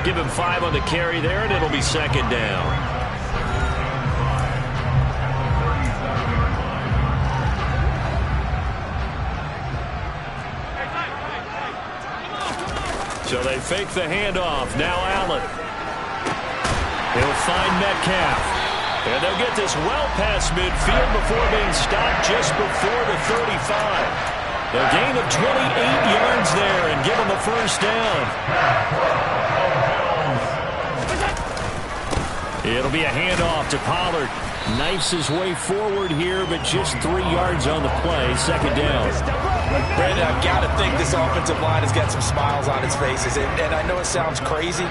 Give him 5 on the carry there, and it'll be 2nd down. So they fake the handoff. Now Allen. He'll find Metcalf. And they'll get this well past midfield before being stopped just before the 35. A gain of 28 yards there and give him the 1st down. It'll be a handoff to Pollard. Knifes his way forward here, but just 3 yards on the play. 2nd down. Brandon, I've got to think this offensive line has got some smiles on its faces. And I know it sounds crazy,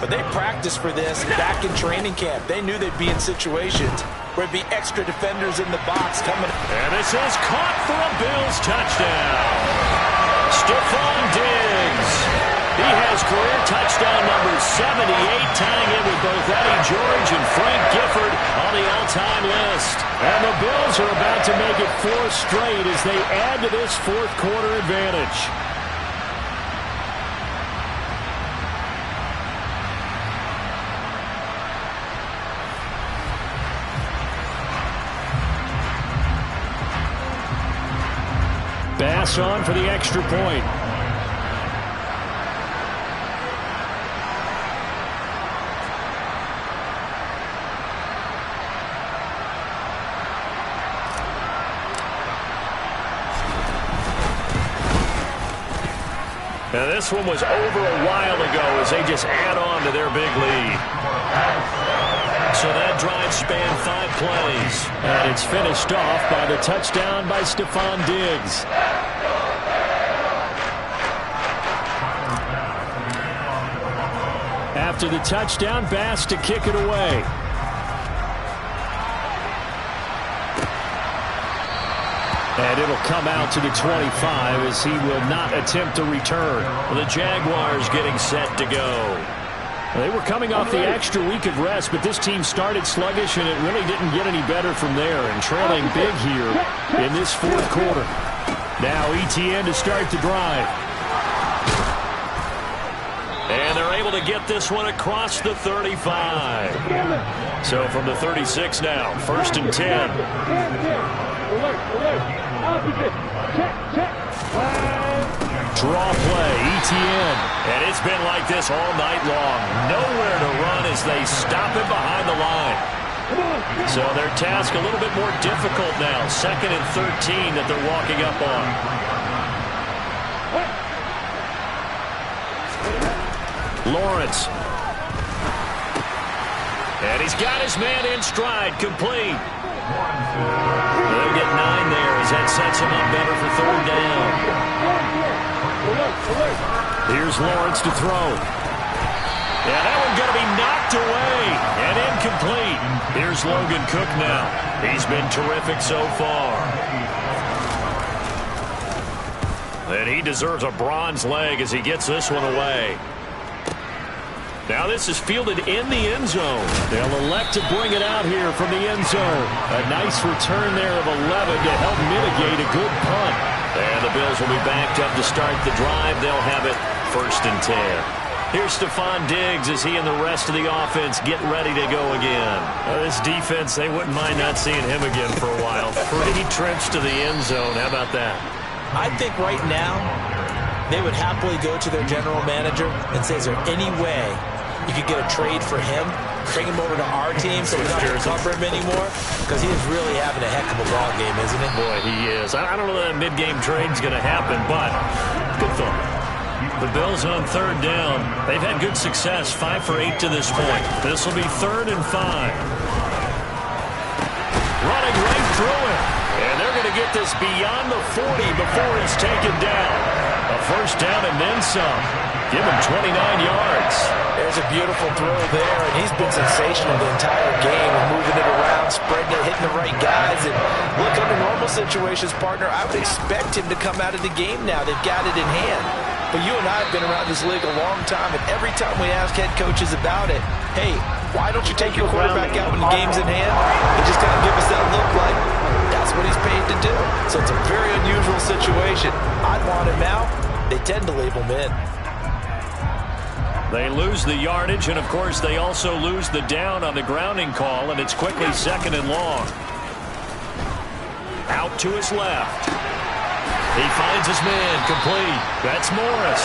But they practiced for this back in training camp. They knew they'd be in situations where there'd be extra defenders in the box coming. And this is caught for a Bills touchdown. Stephon Diggs. He has career touchdown number 78, tying in with both Eddie George and Frank Gifford on the all-time list. And the Bills are about to make it 4 straight as they add to this fourth-quarter advantage. Bass on for the extra point. Now this one was over a while ago as they just add on to their big lead. So that drive spanned 5 plays. And it's finished off by the touchdown by Stephon Diggs. After the touchdown, Bass to kick it away. And it'll come out to the 25 as he will not attempt to return. The Jaguars getting set to go. They were coming off the extra week of rest, but this team started sluggish, and it really didn't get any better from there, and trailing big here in this fourth quarter. Now ETN to start the drive. And they're able to get this one across the 35. So from the 36 now, 1st and 10. Draw play, ETN. And it's been like this all night long. Nowhere to run as they stop him behind the line. So their task a little bit more difficult now. 2nd and 13 that they're walking up on. Lawrence. And he's got his man in stride, complete. They'll get 9 there as that sets him up better for 3rd down. Here's Lawrence to throw. Yeah, that one's going to be knocked away and incomplete. Here's Logan Cook now. He's been terrific so far. And he deserves a bronze leg as he gets this one away. Now this is fielded in the end zone. They'll elect to bring it out here from the end zone. A nice return there of 11 to help mitigate a good punt. And the Bills will be backed up to start the drive. They'll have it 1st and 10. Here's Stephon Diggs as he and the rest of the offense get ready to go again. This defense, they wouldn't mind not seeing him again for a while. 3 trips to the end zone. How about that? I think right now they would happily go to their general manager and say, is there any way you could get a trade for him, bring him over to our team so we don't have to cover him anymore? Because he is really having a heck of a ball game, isn't he? Boy, he is. I don't know that mid-game trade is going to happen, but good thought. The Bills on 3rd down. They've had good success, 5 for 8 to this point. This will be 3rd and 5. Running right through it. And they're going to get this beyond the 40 before he's taken down. A 1st down and then some. Give him 29 yards. There's a beautiful throw there, and he's been sensational the entire game, moving it around, spreading it, hitting the right guys. And look, under normal situations, partner, I would expect him to come out of the game now. They've got it in hand. But you and I have been around this league a long time, and every time we ask head coaches about it, hey, why don't you take your quarterback out when the game's in hand? They just kind of give us that look like that's what he's paid to do. So it's a very unusual situation. I'd want him out. They tend to leave him in. They lose the yardage, and of course they also lose the down on the grounding call, and it's quickly 2nd and long. Out to his left. He finds his man, complete. That's Morris.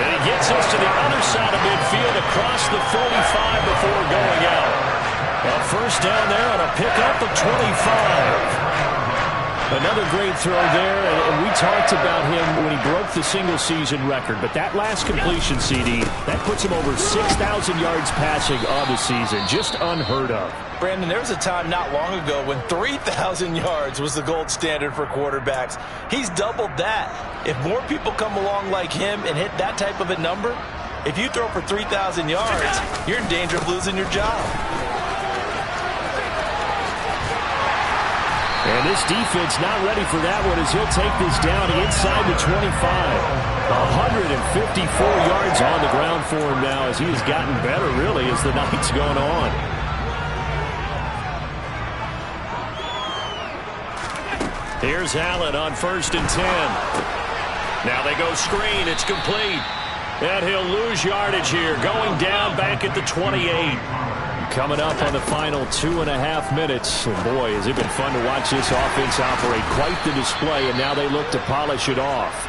And he gets us to the other side of midfield across the 45 before going out. A 1st down there on a pickup of 25. Another great throw there, and we talked about him when he broke the single-season record. But that last completion, CD, that puts him over 6,000 yards passing on the season. Just unheard of. Brandon, there was a time not long ago when 3,000 yards was the gold standard for quarterbacks. He's doubled that. If more people come along like him and hit that type of a number, If you throw for 3,000 yards, you're in danger of losing your job. And this defense not ready for that one as he'll take this down inside the 25. 154 yards on the ground for him now as he has gotten better, really, as the night's gone on. Here's Allen on 1st and 10. Now they go screen. It's complete. And he'll lose yardage here, going down back at the 28. Coming up on the final 2.5 minutes. And boy, has it been fun to watch this offense operate. Quite the display, and now they look to polish it off.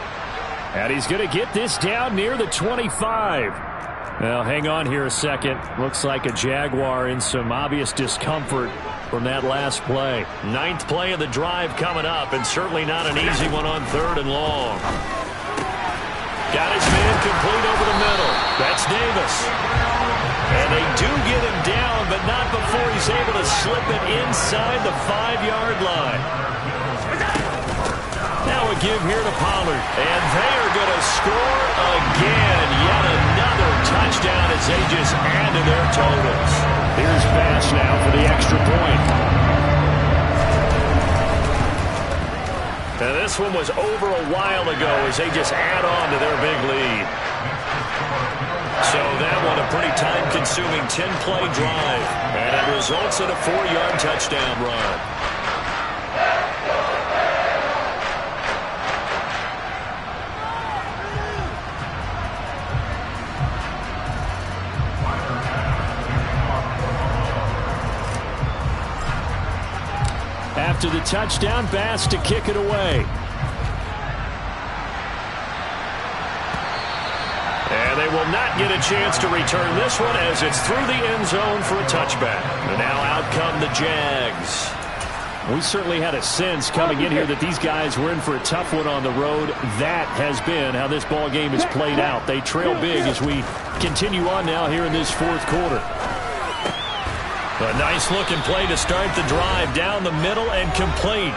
And he's going to get this down near the 25. Now, hang on here a second. Looks like a Jaguar in some obvious discomfort from that last play. 9th play of the drive coming up, and certainly not an easy one on 3rd and long. Got his man complete over the middle. That's Davis. And they do get him down, but not before he's able to slip it inside the 5-yard line. Now a give here to Pollard. And they are going to score again. Yet another touchdown as they just add to their totals. Here's Bass now for the extra point. And this one was over a while ago as they just add on to their big lead. So that one a pretty time-consuming 10-play drive. And it results in a 4-yard touchdown run. After the touchdown, Bass to kick it away. And they will not get a chance to return this one as it's through the end zone for a touchback. And now out come the Jags. We certainly had a sense coming in here that these guys were in for a tough one on the road. That has been how this ball game has played out. They trail big as we continue on now here in this 4th quarter. A nice-looking play to start the drive down the middle and complete.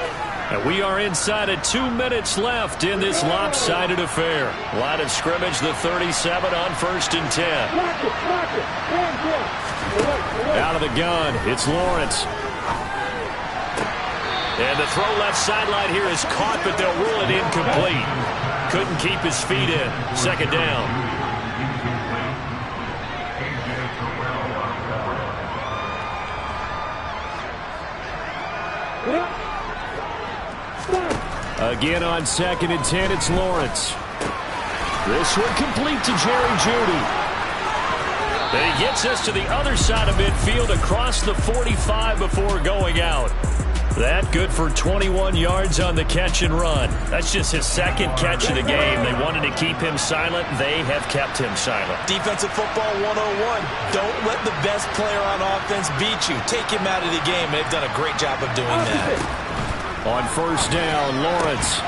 And we are inside of 2 minutes left in this lopsided affair. Line of scrimmage, the 37 on 1st and 10. Out of the gun, it's Lawrence. And the throw left sideline here is caught, but they'll rule it incomplete. Couldn't keep his feet in. 2nd down. Again on 2nd and 10, it's Lawrence. This one complete to Jerry Jeudy. And he gets us to the other side of midfield across the 45 before going out. That good for 21 yards on the catch and run. That's just his 2nd catch of the game. They wanted to keep him silent. They have kept him silent. Defensive football 101. Don't let the best player on offense beat you. Take him out of the game. They've done a great job of doing that. On 1st down, Lawrence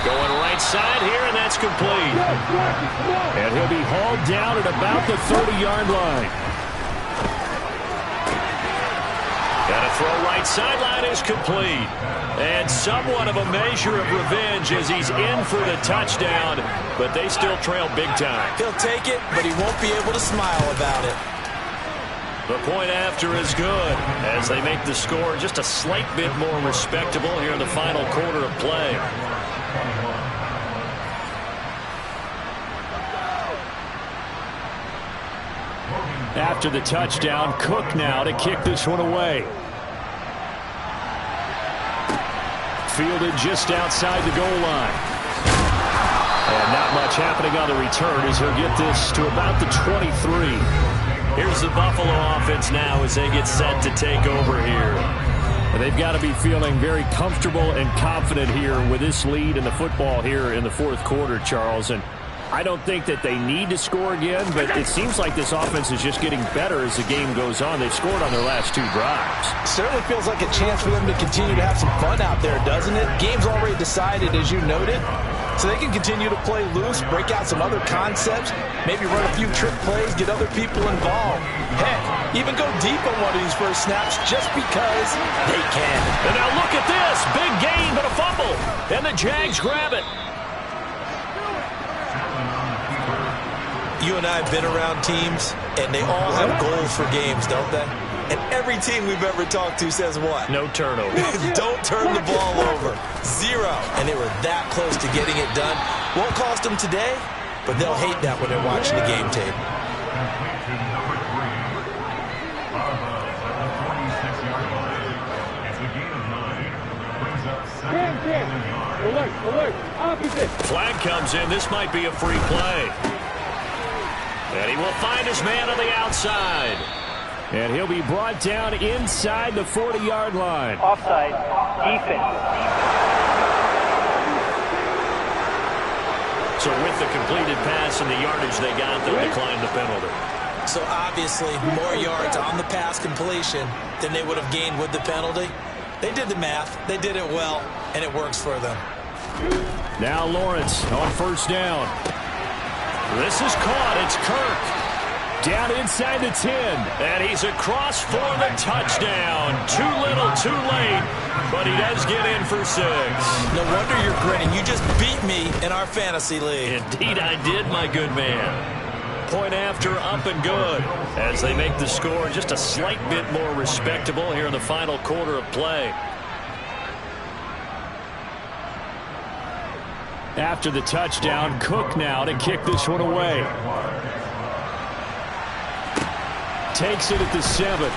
going right side here, and that's complete. And he'll be hauled down at about the 30-yard line. And a throw right sideline is complete. And somewhat of a measure of revenge as he's in for the touchdown, but they still trail big time. He'll take it, but he won't be able to smile about it. The point after is good as they make the score just a slight bit more respectable here in the final quarter of play. After the touchdown, Cook now to kick this one away. Fielded just outside the goal line. And not much happening on the return as he'll get this to about the 23. Here's the Buffalo offense now as they get set to take over here. They've got to be feeling very comfortable and confident here with this lead in the football here in the 4th quarter, Charles. And I don't think that they need to score again, but it seems like this offense is just getting better as the game goes on. They've scored on their last 2 drives. Certainly feels like a chance for them to continue to have some fun out there, doesn't it? Game's already decided, as you noted. So they can continue to play loose, break out some other concepts, maybe run a few trick plays, get other people involved. Heck, even go deep on one of these first snaps just because they can. And now look at this. Big gain, but a fumble. And the Jags grab it. you and I have been around teams, and they all have goals for games, don't they? And every team we've ever talked to says what? No turnover. Don't turn the ball over. 0. And they were that close to getting it done. Won't cost them today, but they'll hate that when they're watching the game tape. Flag comes in. This might be a free play. And he will find his man on the outside. And he'll be brought down inside the 40-yard line. Offside. Defense. So with the completed pass and the yardage they got, they'll decline the penalty. So obviously more yards on the pass completion than they would have gained with the penalty. They did the math. They did it well, and it works for them. Now Lawrence on first down. This is caught. It's Kirk. Down inside the 10. And he's across for the touchdown. Too little, too late. But he does get in for 6. No wonder you're grinning. You just beat me in our fantasy league. Indeed I did, my good man. Point after, up and good. As they make the score just a slight bit more respectable here in the final quarter of play. After the touchdown, Cook now to kick this one away. Takes it at the 7.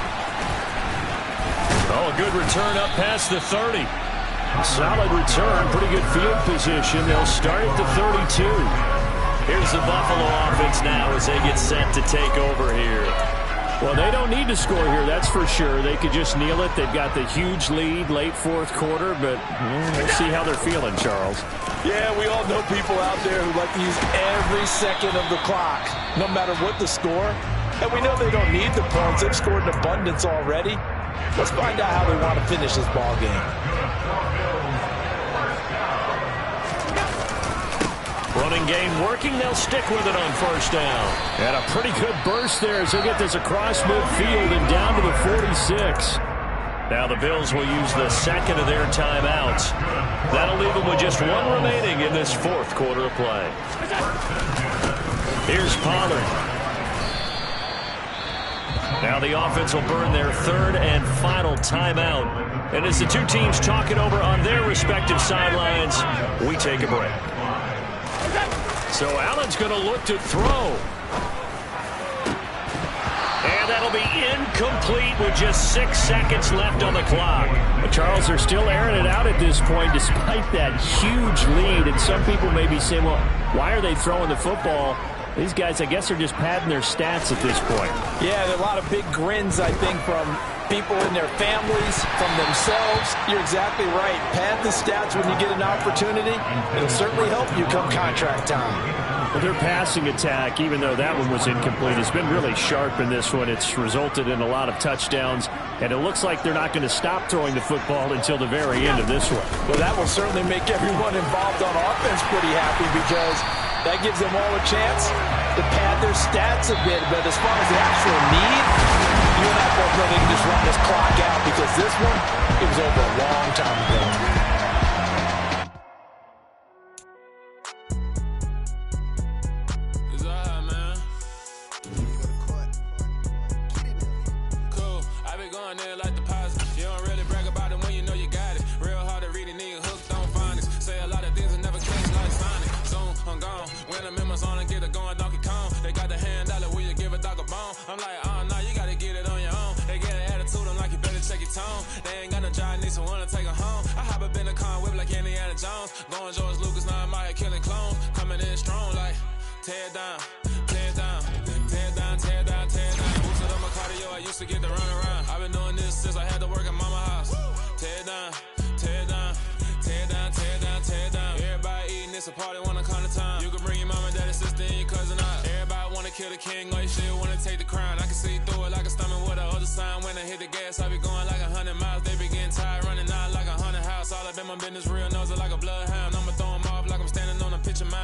Oh, a good return up past the 30. Solid return, pretty good field position. They'll start at the 32. Here's the Buffalo offense now as they get set to take over here. Well, they don't need to score here, that's for sure. They could just kneel it. They've got the huge lead late fourth quarter, but we'll see how they're feeling, Charles. Yeah, we all know people out there who like to use every second of the clock, no matter what the score. And we know they don't need the points. They've scored in abundance already. Let's find out how they want to finish this ball game. Running game working. They'll stick with it on first down. And a pretty good burst there as they get this across midfield and down to the 46. Now the Bills will use the second of their timeouts. That'll leave them with just 1 remaining in this fourth quarter of play. Here's Pollard. Now the offense will burn their 3rd and final timeout. And as the two teams talk it over on their respective sidelines, we take a break. So Allen's going to look to throw. And that'll be incomplete with just 6 seconds left on the clock. But Charles, they're still airing it out at this point despite that huge lead. And some people may be saying, well, why are they throwing the football? These guys, I guess, are just padding their stats at this point. Yeah, there are a lot of big grins, I think, from people in their families, from themselves. You're exactly right. Pad the stats when you get an opportunity. It'll certainly help you come contract time. Well, their passing attack, even though that one was incomplete, has been really sharp in this one. It's resulted in a lot of touchdowns, and it looks like they're not going to stop throwing the football until the very end of this one. Well, that will certainly make everyone involved on offense pretty happy because that gives them all a chance to pad their stats a bit. But as far as the actual need, you and I both know they can just run this clock out because this one, it was over a long time ago. They ain't got no job, need someone to take her home. I hop up in the car, whip like Indiana Jones. Going George Lucas, now I'm out here killing clones. Coming in strong like, tear down, tear down, tear down, tear down, tear down. Boosted up my cardio, I used to get to run around. I've been doing this since I had to work at mama house. Tear down, tear down, tear down, tear down, tear down. Everybody eating, it's a party, wanna come to time. You can bring your mama, daddy, sister, and your cousin out. Everybody wanna kill the king, or you shit wanna take the crown. I can see through it like a stomach with a other sign. When I hit the gas, I be going like 100 miles. They be getting tired, running out like 100 house. All up in my business, real nose like a bloodhound. I'ma throw 'em off like I'm standing on a picture mound.